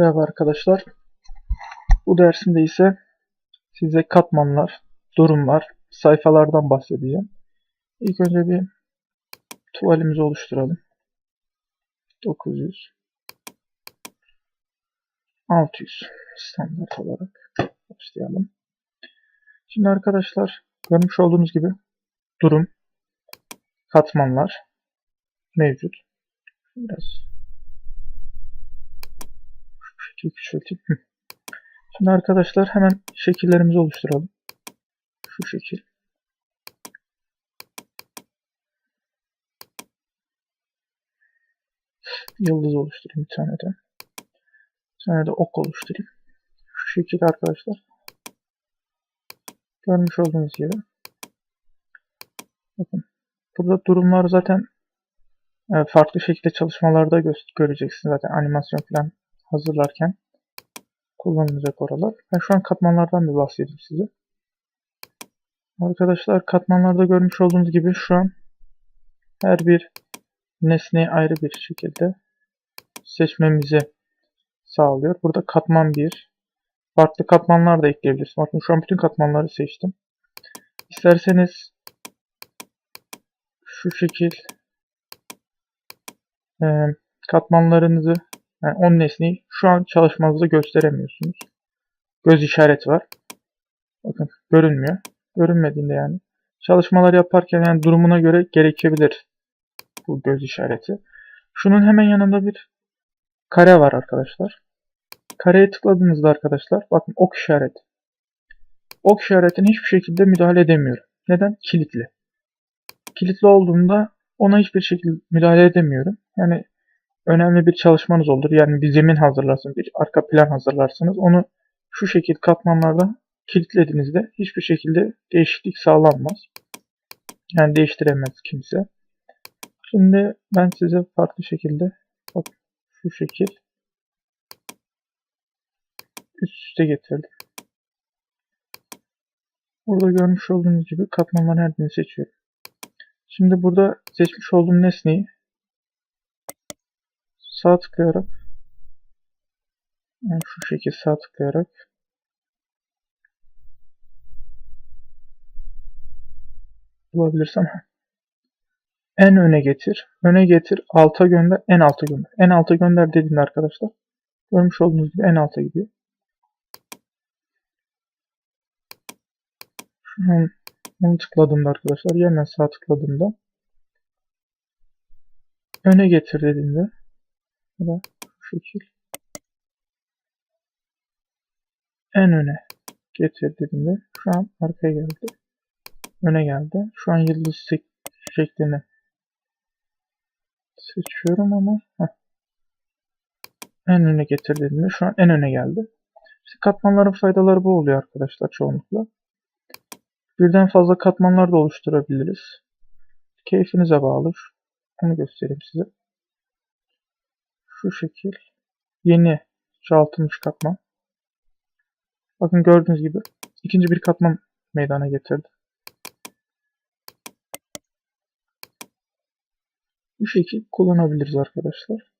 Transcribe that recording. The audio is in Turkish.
Merhaba arkadaşlar. Bu dersimde ise size katmanlar, durumlar, sayfalardan bahsedeceğim. İlk önce bir tuvalimizi oluşturalım. 900, 600 standart olarak başlayalım. Şimdi arkadaşlar görmüş olduğunuz gibi durum, katmanlar mevcut. Biraz şu şekilde küçülteyim. Şimdi arkadaşlar hemen şekillerimizi oluşturalım. Şu şekil. Yıldız oluşturayım bir tane de. Bir tane de ok oluşturayım. Şu şekilde arkadaşlar. Görmüş olduğunuz gibi. Bakın. Burada durumlar zaten farklı şekilde çalışmalarda göreceksiniz. Zaten animasyon falan hazırlarken kullanılacak oralar. Ben şu an katmanlardan bir bahsedeyim size. Arkadaşlar katmanlarda görmüş olduğunuz gibi şu an her bir nesneyi ayrı bir şekilde seçmemizi sağlıyor. Burada katman 1. Farklı katmanlar da ekleyebilirsiniz. Bakın şu an bütün katmanları seçtim. İsterseniz şu şekil katmanlarınızı, yani 10 nesneyi şu an çalışmanızda gösteremiyorsunuz. Göz işareti var. Bakın görünmüyor. Görünmediğinde yani çalışmalar yaparken yani durumuna göre gerekebilir bu göz işareti. Şunun hemen yanında bir kare var arkadaşlar. Kareye tıkladığınızda arkadaşlar bakın ok işareti. Ok işaretine hiçbir şekilde müdahale edemiyorum. Neden? Kilitli. Kilitli olduğunda ona hiçbir şekilde müdahale edemiyorum. Yani önemli bir çalışmanız olur. Yani bir zemin hazırlarsınız, bir arka plan hazırlarsınız. Onu şu şekilde katmanlardan kilitlediğinizde hiçbir şekilde değişiklik sağlanmaz. Yani değiştiremez kimse. Şimdi ben size farklı şekilde bak şu şekil üst üste getirdim. Burada görmüş olduğunuz gibi katmanların her birini seçiyorum. Şimdi burada seçmiş olduğum nesneyi sağ tıklayarak, yani şu şekilde sağ tıklayarak bulabilirsem en öne getir, öne getir, alta gönder, en alta gönder. En alta gönder dediğimde arkadaşlar görmüş olduğunuz gibi en alta gidiyor. Şu an onu tıkladığımda arkadaşlar, yeniden sağ tıkladığımda öne getir dediğimde ya da şu şekil en öne getir dediğimde şu an arkaya geldi. Öne geldi. Şu an yıldız şeklini seçiyorum ama en öne getir dediğimde şu an en öne geldi. İşte katmanların faydaları bu oluyor arkadaşlar çoğunlukla. Birden fazla katmanlar da oluşturabiliriz. Keyfinize bağlı. Onu göstereyim size. Şu şekil. Yeni çoğaltılmış katman. Bakın gördüğünüz gibi ikinci bir katman meydana getirdi. Bu şekil kullanabiliriz arkadaşlar.